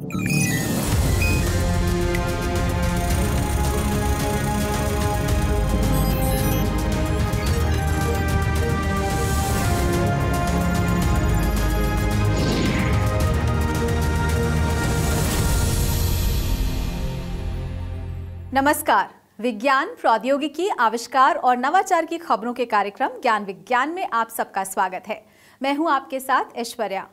नमस्कार। विज्ञान, प्रौद्योगिकी, आविष्कार और नवाचार की खबरों के कार्यक्रम ज्ञान विज्ञान में आप सबका स्वागत है। मैं हूं आपके साथ ऐश्वर्या।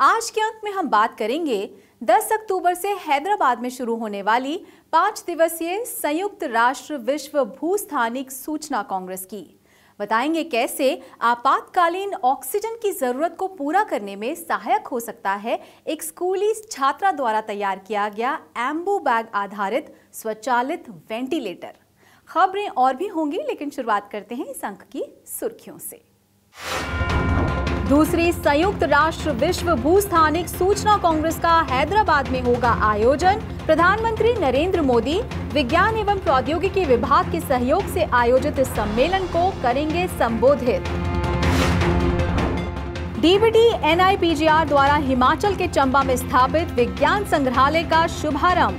आज के अंक में हम बात करेंगे 10 अक्टूबर से हैदराबाद में शुरू होने वाली 5 दिवसीय संयुक्त राष्ट्र विश्व भूस्थानिक सूचना कांग्रेस की। बताएंगे कैसे आपातकालीन ऑक्सीजन की जरूरत को पूरा करने में सहायक हो सकता है एक स्कूली छात्रा द्वारा तैयार किया गया एम्बू बैग आधारित स्वचालित वेंटिलेटर। खबरें और भी होंगी, लेकिन शुरुआत करते हैं इस अंक की सुर्खियों से। दूसरी संयुक्त राष्ट्र विश्व भूस्थानिक सूचना कांग्रेस का हैदराबाद में होगा आयोजन। प्रधानमंत्री नरेंद्र मोदी विज्ञान एवं प्रौद्योगिकी विभाग के सहयोग से आयोजित इस सम्मेलन को करेंगे संबोधित। डीबीटी NIPGR द्वारा हिमाचल के चंबा में स्थापित विज्ञान संग्रहालय का शुभारंभ।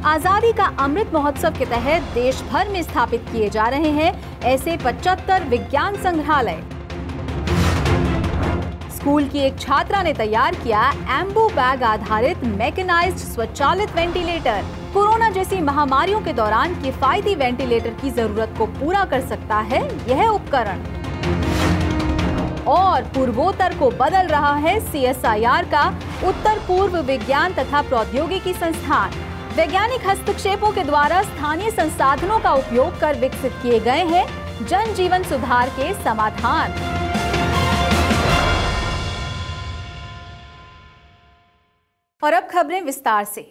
आजादी का अमृत महोत्सव के तहत देश भर में स्थापित किए जा रहे हैं ऐसे 75 विज्ञान संग्रहालय। स्कूल की एक छात्रा ने तैयार किया एम्बू बैग आधारित मैकेनाइज्ड स्वचालित वेंटिलेटर। कोरोना जैसी महामारियों के दौरान किफायती वेंटिलेटर की जरूरत को पूरा कर सकता है यह उपकरण। और पूर्वोत्तर को बदल रहा है CSIR का उत्तर पूर्व विज्ञान तथा प्रौद्योगिकी संस्थान। वैज्ञानिक हस्तक्षेपों के द्वारा स्थानीय संसाधनों का उपयोग कर विकसित किए गए हैं जन जीवन सुधार के समाधान। और अब खबरें विस्तार से।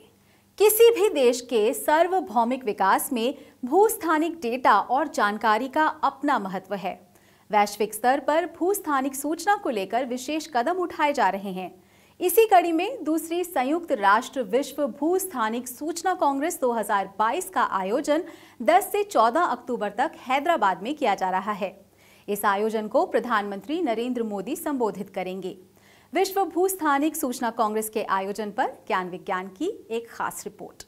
किसी भी देश के सार्वभौमिक विकास में भूस्थानिक डेटा और जानकारी का अपना महत्व है। वैश्विक स्तर पर भूस्थानिक सूचना को लेकर विशेष कदम उठाए जा रहे हैं। इसी कड़ी में दूसरी संयुक्त राष्ट्र विश्व भूस्थानिक सूचना कांग्रेस 2022 का आयोजन 10 से 14 अक्टूबर तक हैदराबाद में किया जा रहा है। इस आयोजन को प्रधानमंत्री नरेंद्र मोदी संबोधित करेंगे। विश्व भूस्थानिक सूचना कांग्रेस के आयोजन पर ज्ञान विज्ञान की एक खास रिपोर्ट।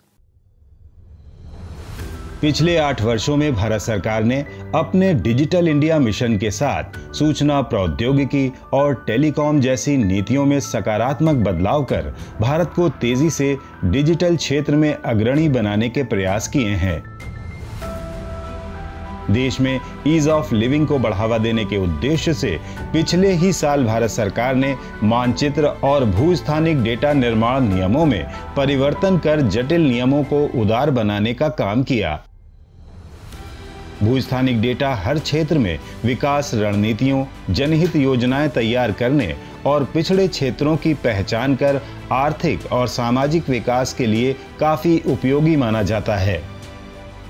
पिछले 8 वर्षों में भारत सरकार ने अपने डिजिटल इंडिया मिशन के साथ सूचना प्रौद्योगिकी और टेलीकॉम जैसी नीतियों में सकारात्मक बदलाव कर भारत को तेजी से डिजिटल क्षेत्र में अग्रणी बनाने के प्रयास किए हैं। देश में ईज ऑफ लिविंग को बढ़ावा देने के उद्देश्य से पिछले ही साल भारत सरकार ने मानचित्र और भूस्थानिक डेटा निर्माण नियमों में परिवर्तन कर जटिल नियमों को उदार बनाने का काम किया। भूस्थानिक डेटा हर क्षेत्र में विकास रणनीतियों, जनहित योजनाएं तैयार करने और पिछड़े क्षेत्रों की पहचान कर आर्थिक और सामाजिक विकास के लिए काफी उपयोगी माना जाता है।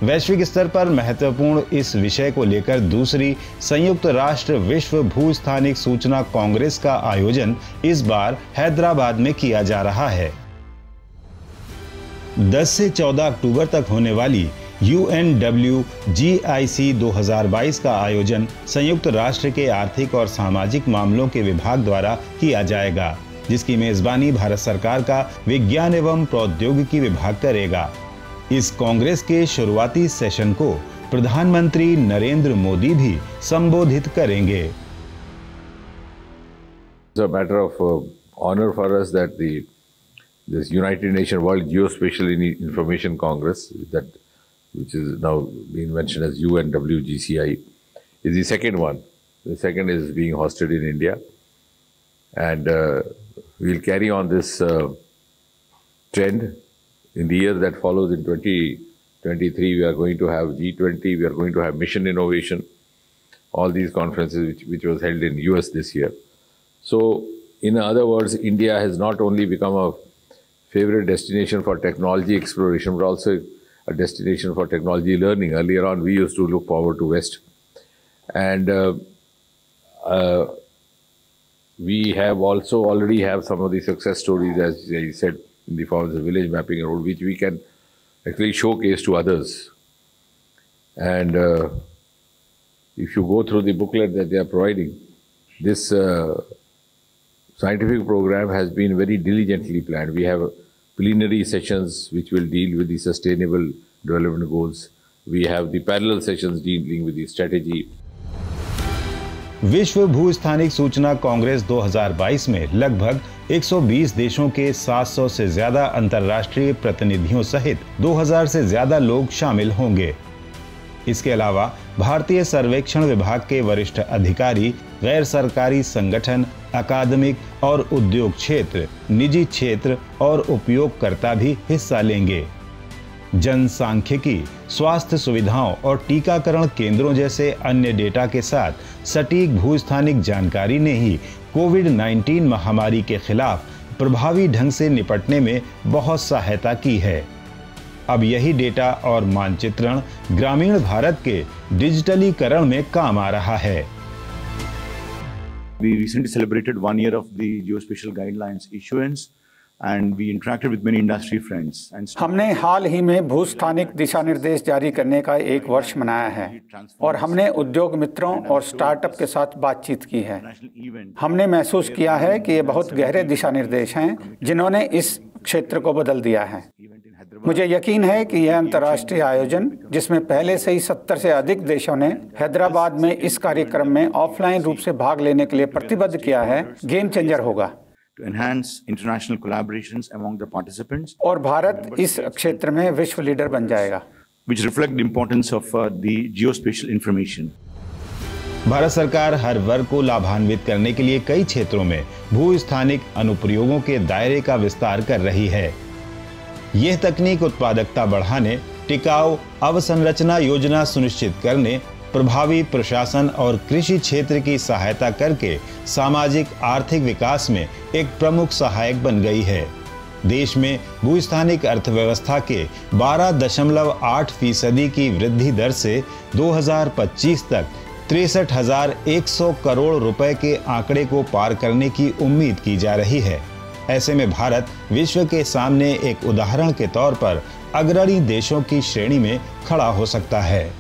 वैश्विक स्तर पर महत्वपूर्ण इस विषय को लेकर दूसरी संयुक्त राष्ट्र विश्व भूस्थानिक सूचना कांग्रेस का आयोजन इस बार हैदराबाद में किया जा रहा है। 10 से 14 अक्टूबर तक होने वाली UNWGIC 2022 का आयोजन संयुक्त राष्ट्र के आर्थिक और सामाजिक मामलों के विभाग द्वारा किया जाएगा, जिसकी मेजबानी भारत सरकार का विज्ञान एवं प्रौद्योगिकी विभाग करेगा। इस कांग्रेस के शुरुआती सेशन को प्रधानमंत्री नरेंद्र मोदी भी संबोधित करेंगे। It's a matter of honor for us that this United Nations World Geospatial Information Congress, which is now being mentioned as UNWGCI, is the second one. The second is being hosted in India, and we'll carry on this trend. In the year that follows, in 2023, we are going to have G20, we are going to have Mission Innovation, all these conferences which was held in US this year. So, in other words, India has not only become a favorite destination for technology exploration, but also a destination for technology learning. Earlier on, we used to look forward to West. And we have also already have some of the success stories, as I said, in the form of the village mapping road, which we can actually showcase to others. And if you go through the booklet that they are providing, this scientific program has been very diligently planned. We have plenary sessions which will deal with the sustainable development goals. We have the parallel sessions dealing with the strategy. विश्व भूस्थानिक सूचना कांग्रेस 2022 में लगभग 120 देशों के 700 से ज्यादा अंतर्राष्ट्रीय प्रतिनिधियों सहित 2000 से ज्यादा लोग शामिल होंगे। इसके अलावा भारतीय सर्वेक्षण विभाग के वरिष्ठ अधिकारी, गैर सरकारी संगठन, अकादमिक और उद्योग क्षेत्र, निजी क्षेत्र और उपयोगकर्ता भी हिस्सा लेंगे। जनसांख्यिकी, स्वास्थ्य सुविधाओं और टीकाकरण केंद्रों जैसे अन्य डेटा के साथ सटीक भूस्थानिक जानकारी ने ही कोविड-19 महामारी के खिलाफ प्रभावी ढंग से निपटने में बहुत सहायता की है। अब यही डेटा और मानचित्रण ग्रामीण भारत के डिजिटलीकरण में काम आ रहा है। We recently celebrated 1 year of the geospatial guidelines issuance and we interacted with many industry friends. हमने हाल ही में भूस्थानिक दिशा निर्देश जारी करने का 1 वर्ष मनाया है और हमने उद्योग मित्रों और स्टार्टअप के साथ बातचीत की है। हमने महसूस किया है कि ये बहुत गहरे दिशा निर्देश हैं जिन्होंने इस क्षेत्र को बदल दिया है। मुझे यकीन है कि यह अंतर्राष्ट्रीय आयोजन, जिसमें पहले से ही 70 से अधिक देशों ने हैदराबाद में इस कार्यक्रम में ऑफलाइन रूप से भाग लेने के लिए प्रतिबद्ध किया है, गेम चेंजर होगा। To enhance international collaborations among the participants. और भारत इस क्षेत्र में विश्व लीडर बन जाएगा। Which reflect the importance of the geospatial information. Bharat सरकार हर वर्ग को लाभान्वित करने के लिए कई क्षेत्रों में भूस्थानिक अनुप्रयोगों के दायरे का विस्तार कर रही है। यह तकनीक उत्पादकता बढ़ाने, टिकाऊ अवसंरचना योजना सुनिश्चित करने, प्रभावी प्रशासन और कृषि क्षेत्र की सहायता करके सामाजिक आर्थिक विकास में एक प्रमुख सहायक बन गई है। देश में भूस्थानिक अर्थव्यवस्था के 12.8% की वृद्धि दर से 2025 तक 63,100 करोड़ रुपए के आंकड़े को पार करने की उम्मीद की जा रही है। ऐसे में भारत विश्व के सामने एक उदाहरण के तौर पर अग्रणी देशों की श्रेणी में खड़ा हो सकता है।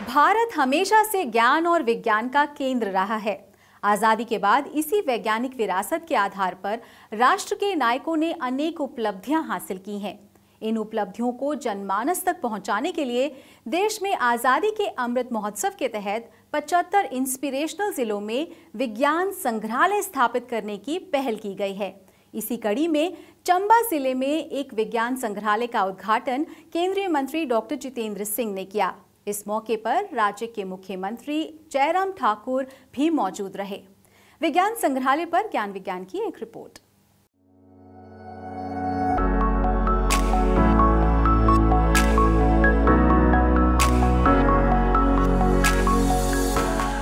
भारत हमेशा से ज्ञान और विज्ञान का केंद्र रहा है। आजादी के बाद इसी वैज्ञानिक विरासत के आधार पर राष्ट्र के नायकों ने अनेक उपलब्धियां हासिल की हैं। इन उपलब्धियों को जनमानस तक पहुंचाने के लिए देश में आजादी के अमृत महोत्सव के तहत 75 इंस्पिरेशनल जिलों में विज्ञान संग्रहालय स्थापित करने की पहल की गई है। इसी कड़ी में चंबा जिले में एक विज्ञान संग्रहालय का उद्घाटन केंद्रीय मंत्री डॉक्टर जितेंद्र सिंह ने किया। इस मौके पर राज्य के मुख्यमंत्री जयराम ठाकुर भी मौजूद रहे। विज्ञान संग्रहालय पर ज्ञान विज्ञान की एक रिपोर्ट।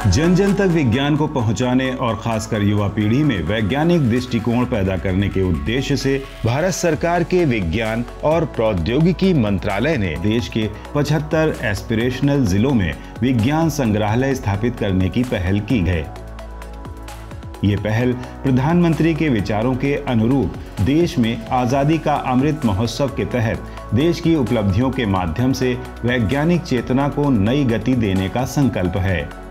जन जन तक विज्ञान को पहुंचाने और खासकर युवा पीढ़ी में वैज्ञानिक दृष्टिकोण पैदा करने के उद्देश्य से भारत सरकार के विज्ञान और प्रौद्योगिकी मंत्रालय ने देश के 75 एस्पिरेशनल जिलों में विज्ञान संग्रहालय स्थापित करने की पहल की है। ये पहल प्रधानमंत्री के विचारों के अनुरूप देश में आजादी का अमृत महोत्सव के तहत देश की उपलब्धियों के माध्यम से वैज्ञानिक चेतना को नई गति देने का संकल्प है।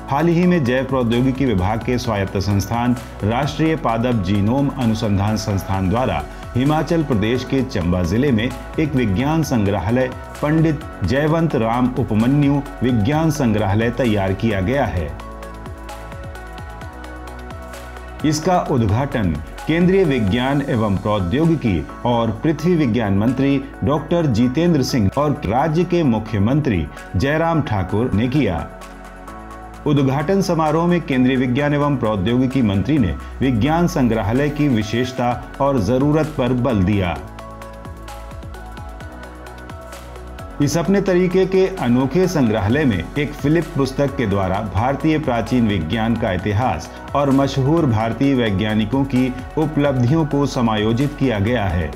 हाल ही में जैव प्रौद्योगिकी विभाग के स्वायत्त संस्थान राष्ट्रीय पादप जीनोम अनुसंधान संस्थान द्वारा हिमाचल प्रदेश के चंबा जिले में एक विज्ञान संग्रहालय पंडित जयवंत राम उपमन्यु विज्ञान संग्रहालय तैयार किया गया है। इसका उद्घाटन केंद्रीय विज्ञान एवं प्रौद्योगिकी और पृथ्वी विज्ञान मंत्री डॉक्टर जितेंद्र सिंह और राज्य के मुख्यमंत्री जयराम ठाकुर ने किया। उद्घाटन समारोह में केंद्रीय विज्ञान एवं प्रौद्योगिकी मंत्री ने विज्ञान संग्रहालय की विशेषता और जरूरत पर बल दिया। इस अपने तरीके के अनोखे संग्रहालय में एक फिलिप पुस्तक के द्वारा भारतीय प्राचीन विज्ञान का इतिहास और मशहूर भारतीय वैज्ञानिकों की उपलब्धियों को समायोजित किया गया है,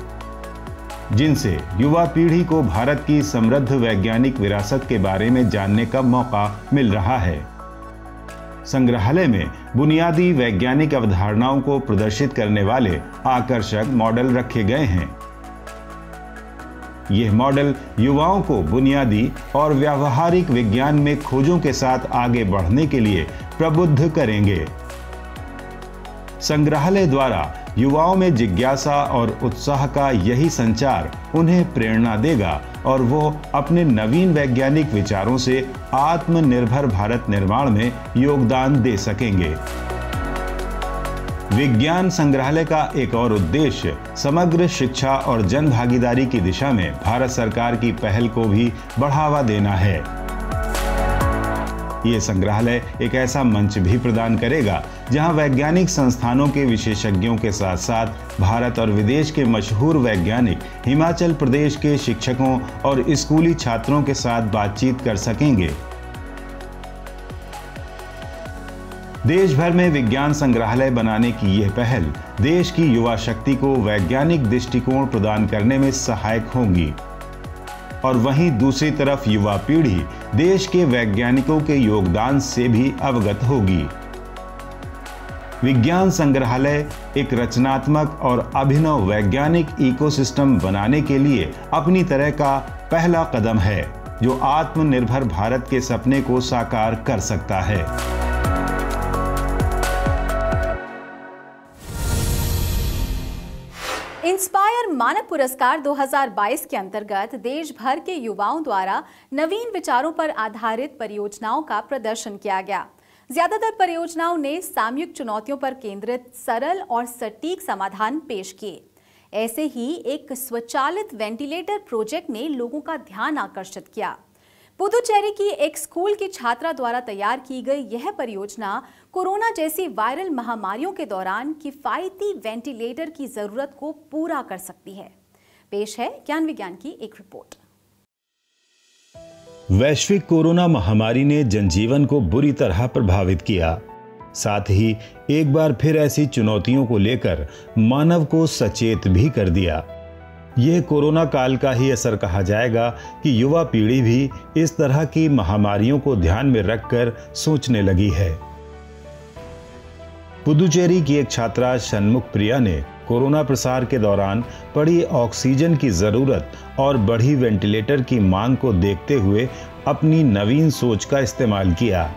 जिनसे युवा पीढ़ी को भारत की समृद्ध वैज्ञानिक विरासत के बारे में जानने का मौका मिल रहा है। संग्रहालय में बुनियादी वैज्ञानिक अवधारणाओं को प्रदर्शित करने वाले आकर्षक मॉडल रखे गए हैं। यह मॉडल युवाओं को बुनियादी और व्यावहारिक विज्ञान में खोजों के साथ आगे बढ़ने के लिए प्रबुद्ध करेंगे। संग्रहालय द्वारा युवाओं में जिज्ञासा और उत्साह का यही संचार उन्हें प्रेरणा देगा और वो अपने नवीन वैज्ञानिक विचारों से आत्मनिर्भर भारत निर्माण में योगदान दे सकेंगे। विज्ञान संग्रहालय का एक और उद्देश्य समग्र शिक्षा और जन भागीदारी की दिशा में भारत सरकार की पहल को भी बढ़ावा देना है। ये संग्रहालय एक ऐसा मंच भी प्रदान करेगा जहां वैज्ञानिक संस्थानों के विशेषज्ञों के साथ साथ भारत और विदेश के मशहूर वैज्ञानिक हिमाचल प्रदेश के शिक्षकों और स्कूली छात्रों के साथ बातचीत कर सकेंगे। देश भर में विज्ञान संग्रहालय बनाने की यह पहल देश की युवा शक्ति को वैज्ञानिक दृष्टिकोण प्रदान करने में सहायक होंगी और वहीं दूसरी तरफ युवा पीढ़ी देश के वैज्ञानिकों के योगदान से भी अवगत होगी। विज्ञान संग्रहालय एक रचनात्मक और अभिनव वैज्ञानिक इकोसिस्टम बनाने के लिए अपनी तरह का पहला कदम है जो आत्मनिर्भर भारत के सपने को साकार कर सकता है। इंस्पायर मानव पुरस्कार 2022 के अंतर्गत देश भर के युवाओं द्वारा नवीन विचारों पर आधारित परियोजनाओं का प्रदर्शन किया गया। ज्यादातर परियोजनाओं ने सामूहिक चुनौतियों पर केंद्रित सरल और सटीक समाधान पेश किए। ऐसे ही एक स्वचालित वेंटिलेटर प्रोजेक्ट ने लोगों का ध्यान आकर्षित किया। पुदुचेरी की एक स्कूल की छात्रा द्वारा तैयार की गई यह परियोजना कोरोना जैसी वायरल महामारियों के दौरान किफायती वेंटिलेटर की जरूरत को पूरा कर सकती है। पेश है ज्ञान विज्ञान की एक रिपोर्ट। वैश्विक कोरोना महामारी ने जनजीवन को बुरी तरह प्रभावित किया। साथ ही एक बार फिर ऐसी चुनौतियों को लेकर मानव को सचेत भी कर दिया। यह कोरोना काल का ही असर कहा जाएगा कि युवा पीढ़ी भी इस तरह की महामारियों को ध्यान में रखकर सोचने लगी है। पुदुचेरी की एक छात्रा षणमुख प्रिया ने कोरोना प्रसार के दौरान पड़ी ऑक्सीजन की जरूरत और बढ़ी वेंटिलेटर की मांग को देखते हुए अपनी नवीन सोच का इस्तेमाल किया।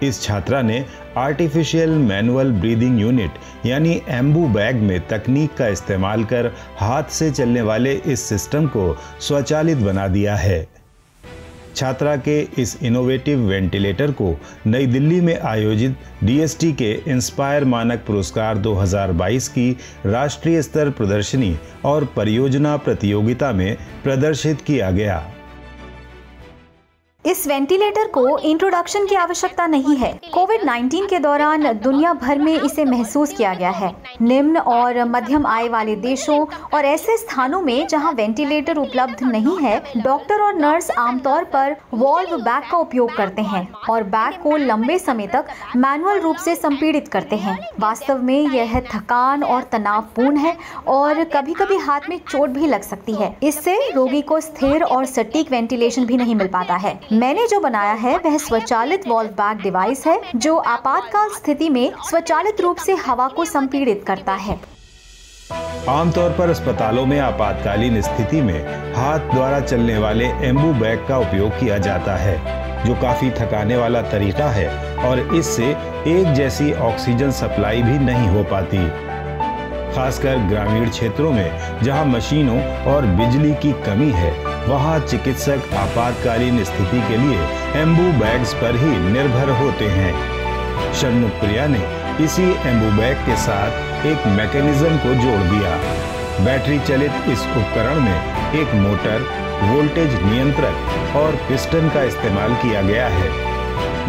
इस छात्रा ने आर्टिफिशियल मैनुअल ब्रीदिंग यूनिट यानी एम्बू बैग में तकनीक का इस्तेमाल कर हाथ से चलने वाले इस सिस्टम को स्वचालित बना दिया है। छात्रा के इस इनोवेटिव वेंटिलेटर को नई दिल्ली में आयोजित डीएसटी के इंस्पायर मानक पुरस्कार 2022 की राष्ट्रीय स्तर प्रदर्शनी और परियोजना प्रतियोगिता में प्रदर्शित किया गया। इस वेंटिलेटर को इंट्रोडक्शन की आवश्यकता नहीं है। कोविड-19 के दौरान दुनिया भर में इसे महसूस किया गया है। निम्न और मध्यम आय वाले देशों और ऐसे स्थानों में जहां वेंटिलेटर उपलब्ध नहीं है, डॉक्टर और नर्स आमतौर पर वॉल्व बैग का उपयोग करते हैं और बैग को लंबे समय तक मैनुअल रूप से संपीड़ित करते हैं। वास्तव में यह थकान और तनावपूर्ण है और कभी-कभी हाथ में चोट भी लग सकती है। इससे रोगी को स्थिर और सटीक वेंटिलेशन भी नहीं मिल पाता है। मैंने जो बनाया है वह स्वचालित वॉल्व बैग डिवाइस है जो आपातकाल स्थिति में स्वचालित रूप से हवा को संपीड़ित करता है। आमतौर पर अस्पतालों में आपातकालीन स्थिति में हाथ द्वारा चलने वाले एम्बू बैग का उपयोग किया जाता है, जो काफी थकाने वाला तरीका है और इससे एक जैसी ऑक्सीजन सप्लाई भी नहीं हो पाती। खासकर ग्रामीण क्षेत्रों में जहां मशीनों और बिजली की कमी है, वहां चिकित्सक आपातकालीन स्थिति के लिए एम्बू बैग्स पर ही निर्भर होते हैं। षणमुख प्रिया ने इसी एम्बू बैग के साथ एक मैकेनिज्म को जोड़ दिया। बैटरी चलित इस उपकरण में एक मोटर, वोल्टेज नियंत्रक और पिस्टन का इस्तेमाल किया गया है।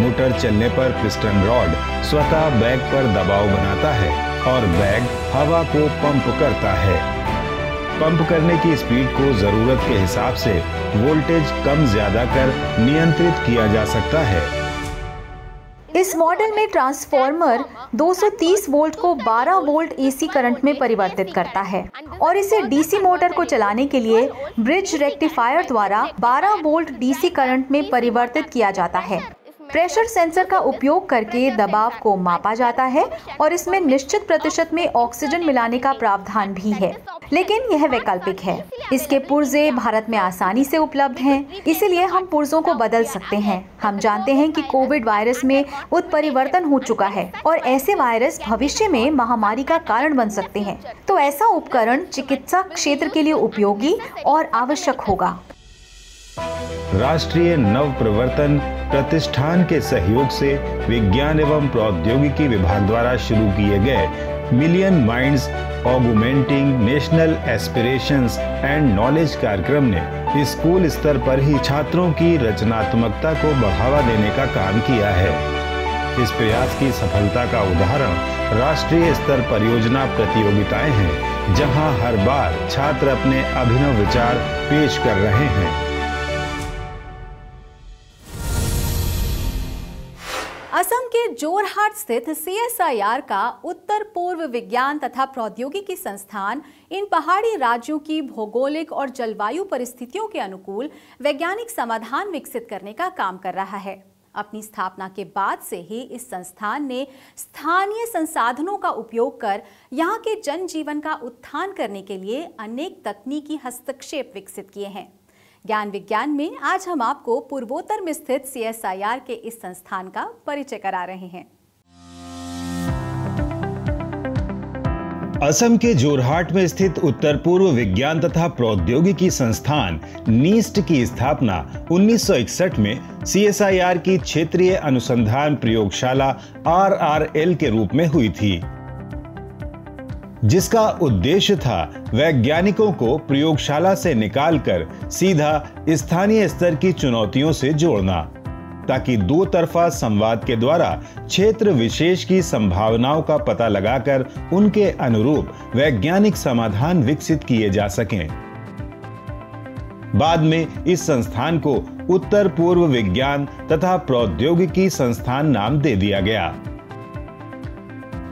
मोटर चलने पर पिस्टन रॉड स्वतः बैग पर दबाव बनाता है और बैग हवा को पंप करता है। पंप करने की स्पीड को जरूरत के हिसाब से वोल्टेज कम ज्यादा कर नियंत्रित किया जा सकता है। इस मॉडल में ट्रांसफॉर्मर 230 वोल्ट को 12 वोल्ट एसी करंट में परिवर्तित करता है और इसे डीसी मोटर को चलाने के लिए ब्रिज रेक्टिफायर द्वारा 12 वोल्ट डीसी करंट में परिवर्तित किया जाता है। प्रेशर सेंसर का उपयोग करके दबाव को मापा जाता है और इसमें निश्चित प्रतिशत में ऑक्सीजन मिलाने का प्रावधान भी है। लेकिन यह वैकल्पिक है। इसके पुर्जे भारत में आसानी से उपलब्ध हैं, इसीलिए हम पुर्जों को बदल सकते हैं। हम जानते हैं कि कोविड वायरस में उत्परिवर्तन हो चुका है और ऐसे वायरस भविष्य में महामारी का कारण बन सकते हैं। तो ऐसा उपकरण चिकित्सा क्षेत्र के लिए उपयोगी और आवश्यक होगा। राष्ट्रीय नव प्रवर्तन प्रतिष्ठान के सहयोग से विज्ञान एवं प्रौद्योगिकी विभाग द्वारा शुरू किए गए million minds augmenting national aspirations and knowledge कार्यक्रम ने स्कूल स्तर पर ही छात्रों की रचनात्मकता को बढ़ावा देने का काम किया है। इस प्रयास की सफलता का उदाहरण राष्ट्रीय स्तर परियोजना प्रतियोगिताएं हैं, जहां हर बार छात्र अपने अभिनव विचार पेश कर रहे हैं। असम के जोरहाट स्थित CSIR का उत्तर पूर्व विज्ञान तथा प्रौद्योगिकी संस्थान इन पहाड़ी राज्यों की भौगोलिक और जलवायु परिस्थितियों के अनुकूल वैज्ञानिक समाधान विकसित करने का काम कर रहा है। अपनी स्थापना के बाद से ही इस संस्थान ने स्थानीय संसाधनों का उपयोग कर यहाँ के जनजीवन का उत्थान करने के लिए अनेक तकनीकी हस्तक्षेप विकसित किए हैं। ज्ञान विज्ञान में आज हम आपको पूर्वोत्तर में स्थित CSIR के इस संस्थान का परिचय करा रहे हैं। असम के जोरहाट में स्थित उत्तर पूर्व विज्ञान तथा प्रौद्योगिकी संस्थान नीस्ट की स्थापना 1961 में CSIR की क्षेत्रीय अनुसंधान प्रयोगशाला RRL के रूप में हुई थी, जिसका उद्देश्य था वैज्ञानिकों को प्रयोगशाला से निकालकर सीधा स्थानीय स्तर की चुनौतियों से जोड़ना, ताकि दो तरफा संवाद के द्वारा क्षेत्र विशेष की संभावनाओं का पता लगाकर उनके अनुरूप वैज्ञानिक समाधान विकसित किए जा सकें। बाद में इस संस्थान को उत्तर पूर्व विज्ञान तथा प्रौद्योगिकी संस्थान नाम दे दिया गया।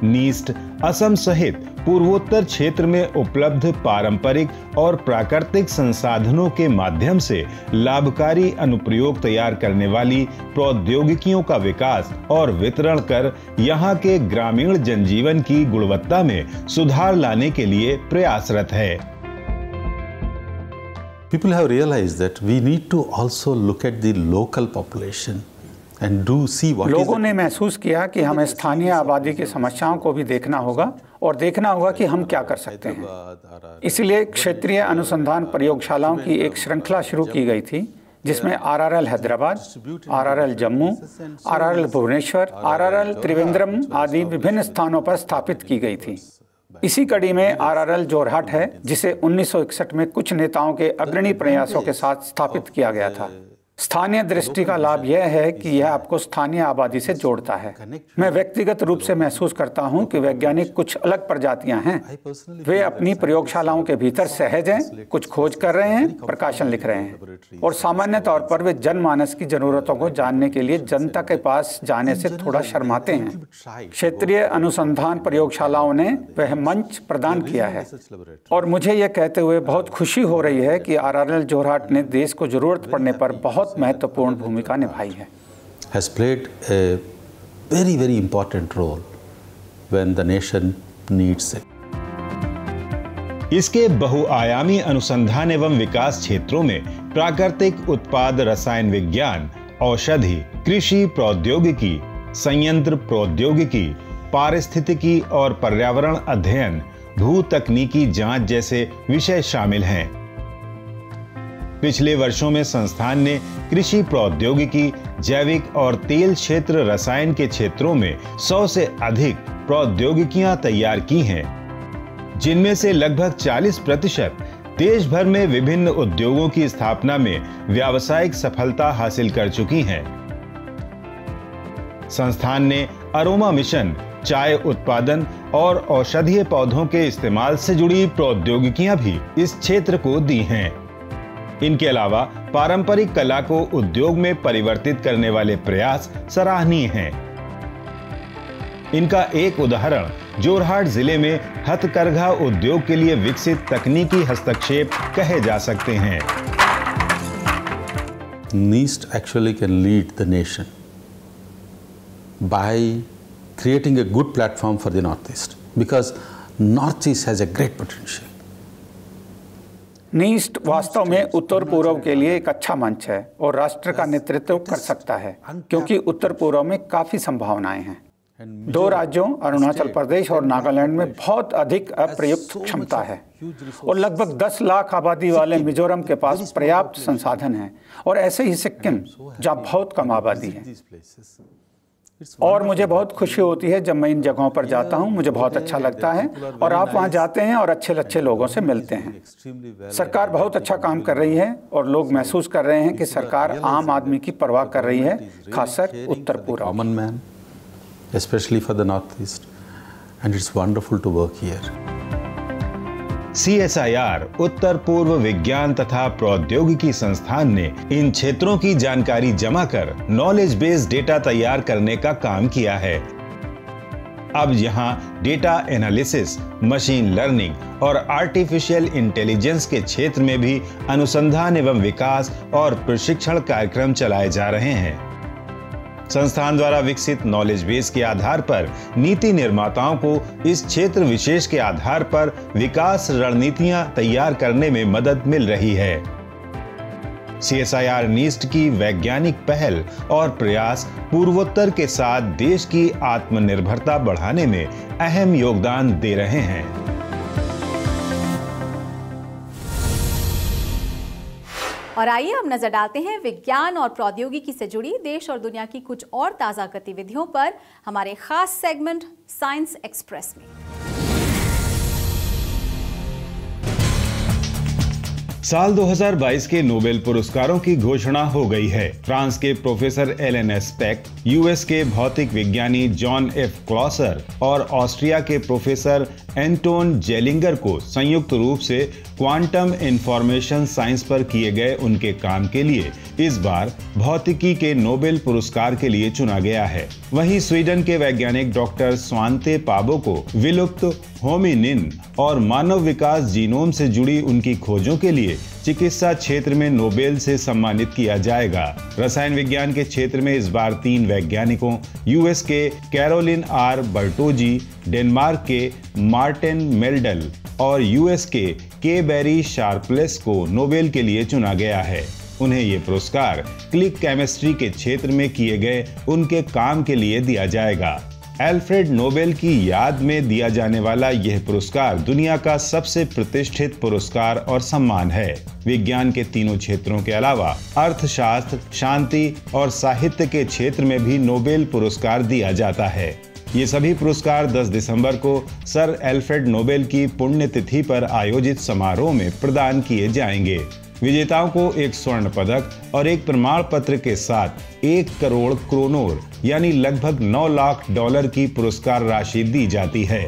नीस्ट असम सहित पूर्वोत्तर क्षेत्र में उपलब्ध पारंपरिक और प्राकृतिक संसाधनों के माध्यम से लाभकारी अनुप्रयोग तैयार करने वाली प्रौद्योगिकियों का विकास और वितरण कर यहां के ग्रामीण जनजीवन की गुणवत्ता में सुधार लाने के लिए प्रयासरत है। People have realized that we need to also look at the local population and do see what लोगों ने महसूस किया कि हमें स्थानीय आबादी की समस्याओं को भी देखना होगा और देखना होगा कि हम क्या कर सकते हैं। इसलिए क्षेत्रीय अनुसंधान प्रयोगशालाओं की एक श्रृंखला शुरू की गई थी, जिसमें RRL Hyderabad, RRL Jammu, RRL Bhubaneswar, RRL Trivandrum आदि विभिन्न स्थानों पर स्थापित की गई थी। इसी कड़ी में RRL जोरहाट है, जिसे 1961 में कुछ नेताओं के अग्रणी प्रयासों के साथ स्थापित किया गया था। स्थानीय दृष्टि का लाभ यह है कि यह आपको स्थानीय आबादी से जोड़ता है। मैं व्यक्तिगत रूप से महसूस करता हूं कि वैज्ञानिक कुछ अलग प्रजातियां हैं। वे अपनी प्रयोगशालाओं के भीतर सहज हैं, कुछ खोज कर रहे हैं, प्रकाशन लिख रहे हैं, और सामान्य तौर पर वे जनमानस की जरूरतों को जानने के लिए जनता के पास जाने से थोड़ा शर्माते हैं। क्षेत्रीय अनुसंधान प्रयोगशालाओं ने वह मंच प्रदान किया है, और मुझे यह कहते हुए बहुत खुशी हो रही है कि RRL जोरहाट ने देश को जरूरत पड़ने पर बहुत महत्वपूर्ण भूमिका निभाई है। has played a very, very important role when the nation needs it. इसके बहुआयामी अनुसंधान एवं विकास क्षेत्रों में प्राकृतिक उत्पाद रसायन विज्ञान, औषधि, कृषि प्रौद्योगिकी, संयंत्र प्रौद्योगिकी, पारिस्थितिकी और पर्यावरण अध्ययन, भू तकनीकी जांच जैसे विषय शामिल हैं। पिछले वर्षों में संस्थान ने कृषि प्रौद्योगिकी, जैविक और तेल क्षेत्र रसायन के क्षेत्रों में 100 से अधिक प्रौद्योगिकियां तैयार की हैं, जिनमें से लगभग 40% देश भर में विभिन्न उद्योगों की स्थापना में व्यावसायिक सफलता हासिल कर चुकी हैं। संस्थान ने अरोमा मिशन, चाय उत्पादन और औषधीय पौधों के इस्तेमाल से जुड़ी प्रौद्योगिकियां भी इस क्षेत्र को दी हैं। इनके अलावा पारंपरिक कला को उद्योग में परिवर्तित करने वाले प्रयास सराहनीय हैं। इनका एक उदाहरण जोरहाट जिले में हथकरघा उद्योग के लिए विकसित तकनीकी हस्तक्षेप कहे जा सकते हैं। NIST actually can lead the nation by creating a good platform for the Northeast, because Northeast has a great potential. नीस्ट वास्तव में उत्तर पूर्व के लिए एक अच्छा मंच है और राष्ट्र का नेतृत्व कर सकता है, क्योंकि उत्तर पूर्व में काफ़ी संभावनाएं हैं। 2 राज्यों अरुणाचल प्रदेश और नागालैंड में बहुत अधिक अप्रयुक्त क्षमता है और लगभग 10 लाख आबादी वाले मिजोरम के पास पर्याप्त संसाधन हैं, और ऐसे ही सिक्किम जहाँ बहुत कम आबादी है। और मुझे बहुत खुशी होती है जब मैं इन जगहों पर जाता हूं, मुझे बहुत अच्छा लगता है। और आप वहां जाते हैं और अच्छे लोगों से मिलते हैं। सरकार बहुत अच्छा काम कर रही है और लोग महसूस कर रहे हैं कि सरकार आम आदमी की परवाह कर रही है, खासकर उत्तर पूर्व, especially for the Northeast, and it's wonderful to work here. CSIR उत्तर पूर्व विज्ञान तथा प्रौद्योगिकी संस्थान ने इन क्षेत्रों की जानकारी जमा कर नॉलेज बेस्ड डेटा तैयार करने का काम किया है। अब यहाँ डेटा एनालिसिस, मशीन लर्निंग और आर्टिफिशियल इंटेलिजेंस के क्षेत्र में भी अनुसंधान एवं विकास और प्रशिक्षण कार्यक्रम चलाए जा रहे हैं। संस्थान द्वारा विकसित नॉलेज बेस के आधार पर नीति निर्माताओं को इस क्षेत्र विशेष के आधार पर विकास रणनीतियां तैयार करने में मदद मिल रही है। CSIR नीस्ट की वैज्ञानिक पहल और प्रयास पूर्वोत्तर के साथ देश की आत्मनिर्भरता बढ़ाने में अहम योगदान दे रहे हैं। और आइए हम नजर डालते हैं विज्ञान और प्रौद्योगिकी से जुड़ी देश और दुनिया की कुछ और ताजा गतिविधियों पर हमारे खास सेगमेंट साइंस एक्सप्रेस में। साल 2022 के नोबेल पुरस्कारों की घोषणा हो गई है। फ्रांस के प्रोफेसर एलन एस्पेक, यूएस के भौतिक विज्ञानी जॉन एफ क्लॉसर और ऑस्ट्रिया के प्रोफेसर एंटोन जेलिंगर को संयुक्त रूप से क्वांटम इंफॉर्मेशन साइंस पर किए गए उनके काम के लिए इस बार भौतिकी के नोबेल पुरस्कार के लिए चुना गया है। वहीं स्वीडन के वैज्ञानिक डॉक्टर स्वांते पाबो को विलुप्त होमिनिन और मानव विकास जीनोम से जुड़ी उनकी खोजों के लिए चिकित्सा क्षेत्र में नोबेल से सम्मानित किया जाएगा। रसायन विज्ञान के क्षेत्र में इस बार 3 वैज्ञानिकों, यूएस के कैरोलिन आर बर्टोजी, डेनमार्क के मार्टिन मेल्डल और यूएस के बेरी शार्पलेस को नोबेल के लिए चुना गया है। उन्हें ये पुरस्कार क्लिक केमिस्ट्री के क्षेत्र में किए गए उनके काम के लिए दिया जाएगा। एल्फ्रेड नोबेल की याद में दिया जाने वाला यह पुरस्कार दुनिया का सबसे प्रतिष्ठित पुरस्कार और सम्मान है। विज्ञान के तीनों क्षेत्रों के अलावा अर्थशास्त्र, शांति और साहित्य के क्षेत्र में भी नोबेल पुरस्कार दिया जाता है। ये सभी पुरस्कार 10 दिसंबर को सर एल्फ्रेड नोबेल की पुण्यतिथि पर आयोजित समारोह में प्रदान किए जाएंगे। विजेताओं को एक स्वर्ण पदक और एक प्रमाण पत्र के साथ 1 करोड़ क्रोनोर यानी लगभग $9 लाख की पुरस्कार राशि दी जाती है।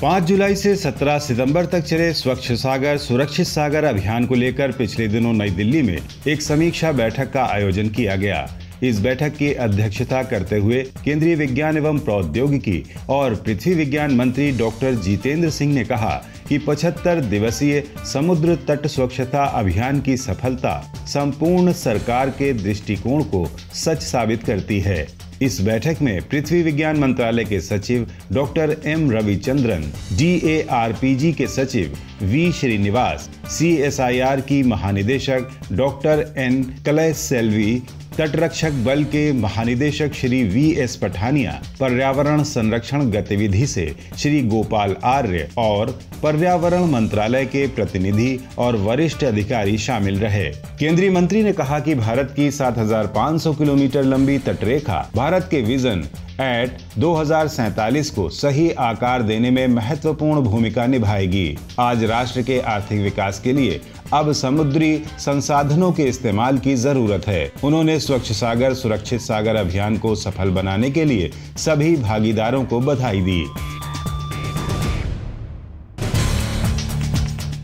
5 जुलाई से 17 सितंबर तक चले स्वच्छ सागर सुरक्षित सागर अभियान को लेकर पिछले दिनों नई दिल्ली में एक समीक्षा बैठक का आयोजन किया गया। इस बैठक की अध्यक्षता करते हुए केंद्रीय विज्ञान एवं प्रौद्योगिकी और पृथ्वी विज्ञान मंत्री डॉक्टर जितेंद्र सिंह ने कहा कि 75 दिवसीय समुद्र तट स्वच्छता अभियान की सफलता संपूर्ण सरकार के दृष्टिकोण को सच साबित करती है। इस बैठक में पृथ्वी विज्ञान मंत्रालय के सचिव डॉक्टर एम रविचंद्रन, DARPG के सचिव V श्रीनिवास, CSIR की महानिदेशक डॉक्टर N कलैसेल्वी, तटरक्षक बल के महानिदेशक श्री VS पठानिया, पर्यावरण संरक्षण गतिविधि से श्री गोपाल आर्य और पर्यावरण मंत्रालय के प्रतिनिधि और वरिष्ठ अधिकारी शामिल रहे। केंद्रीय मंत्री ने कहा कि भारत की 7,500 किलोमीटर लंबी तटरेखा भारत के विजन एट 2047 को सही आकार देने में महत्वपूर्ण भूमिका निभाएगी। आज राष्ट्र के आर्थिक विकास के लिए अब समुद्री संसाधनों के इस्तेमाल की जरूरत है। उन्होंने स्वच्छ सागर सुरक्षित सागर अभियान को सफल बनाने के लिए सभी भागीदारों को बधाई दी।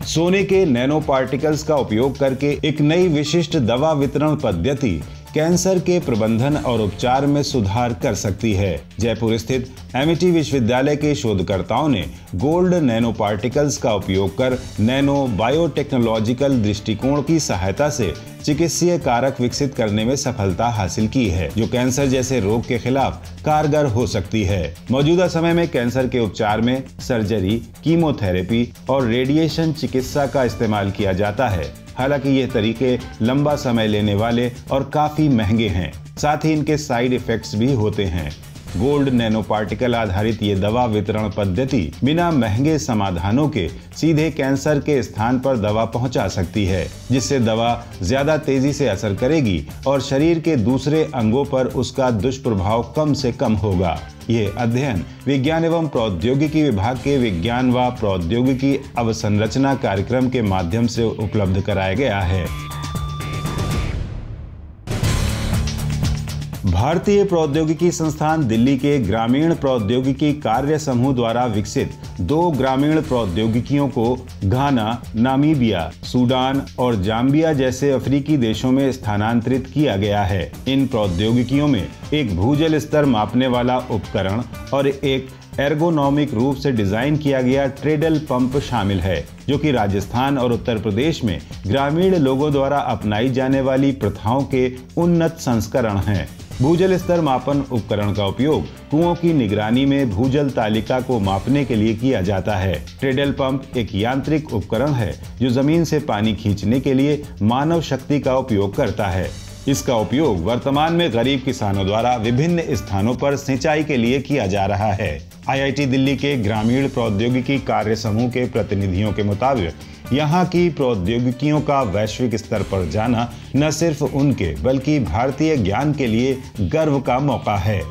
सोने के नैनो पार्टिकल्स का उपयोग करके एक नई विशिष्ट दवा वितरण पद्धति कैंसर के प्रबंधन और उपचार में सुधार कर सकती है। जयपुर स्थित एमिटी विश्वविद्यालय के शोधकर्ताओं ने गोल्ड नैनो पार्टिकल्स का उपयोग कर नैनो बायोटेक्नोलॉजिकल दृष्टिकोण की सहायता से चिकित्सीय कारक विकसित करने में सफलता हासिल की है, जो कैंसर जैसे रोग के खिलाफ कारगर हो सकती है। मौजूदा समय में कैंसर के उपचार में सर्जरी, कीमोथेरेपी और रेडिएशन चिकित्सा का इस्तेमाल किया जाता है। हालांकि ये तरीके लंबा समय लेने वाले और काफी महंगे हैं, साथ ही इनके साइड इफेक्ट्स भी होते हैं। गोल्ड नैनो पार्टिकल आधारित ये दवा वितरण पद्धति बिना महंगे समाधानों के सीधे कैंसर के स्थान पर दवा पहुंचा सकती है, जिससे दवा ज्यादा तेजी से असर करेगी और शरीर के दूसरे अंगों पर उसका दुष्प्रभाव कम से कम होगा। ये अध्ययन विज्ञान एवं प्रौद्योगिकी विभाग के विज्ञान व प्रौद्योगिकी अवसंरचना कार्यक्रम के माध्यम से उपलब्ध कराया गया है। भारतीय प्रौद्योगिकी संस्थान दिल्ली के ग्रामीण प्रौद्योगिकी कार्य समूह द्वारा विकसित 2 ग्रामीण प्रौद्योगिकियों को घाना, नामीबिया, सूडान और जाम्बिया जैसे अफ्रीकी देशों में स्थानांतरित किया गया है। इन प्रौद्योगिकियों में एक भूजल स्तर मापने वाला उपकरण और एक एर्गोनॉमिक रूप से डिजाइन किया गया ट्रेडल पंप शामिल है, जो कि राजस्थान और उत्तर प्रदेश में ग्रामीण लोगों द्वारा अपनाई जाने वाली प्रथाओं के उन्नत संस्करण हैं। भूजल स्तर मापन उपकरण का उपयोग कुओं की निगरानी में भूजल तालिका को मापने के लिए किया जाता है। ट्रेडल पंप एक यांत्रिक उपकरण है जो जमीन से पानी खींचने के लिए मानव शक्ति का उपयोग करता है। इसका उपयोग वर्तमान में गरीब किसानों द्वारा विभिन्न स्थानों पर सिंचाई के लिए किया जा रहा है। IIT दिल्ली के ग्रामीण प्रौद्योगिकी कार्य समूह के प्रतिनिधियों के मुताबिक यहाँ की प्रौद्योगिकियों का वैश्विक स्तर पर जाना न सिर्फ उनके बल्कि भारतीय ज्ञान के लिए गर्व का मौका है।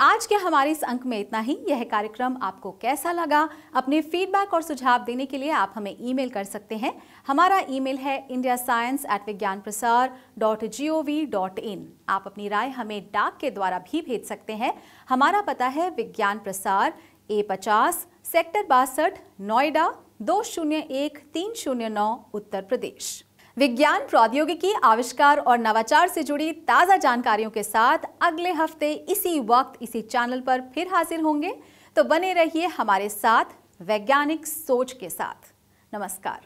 आज के हमारे इस अंक में इतना ही। यह कार्यक्रम आपको कैसा लगा? अपने फीडबैक और सुझाव देने के लिए आप हमें ईमेल कर सकते हैं। हमारा ईमेल है indiascience@vigyanprasar.gov.in। आप अपनी राय हमें डाक के द्वारा भी भेज सकते हैं। हमारा पता है विज्ञान प्रसार, A50, सेक्टर 62, नोएडा 201309, उत्तर प्रदेश। विज्ञान, प्रौद्योगिकी, आविष्कार और नवाचार से जुड़ी ताज़ा जानकारियों के साथ अगले हफ्ते इसी वक्त इसी चैनल पर फिर हाजिर होंगे। तो बने रहिए हमारे साथ वैज्ञानिक सोच के साथ। नमस्कार।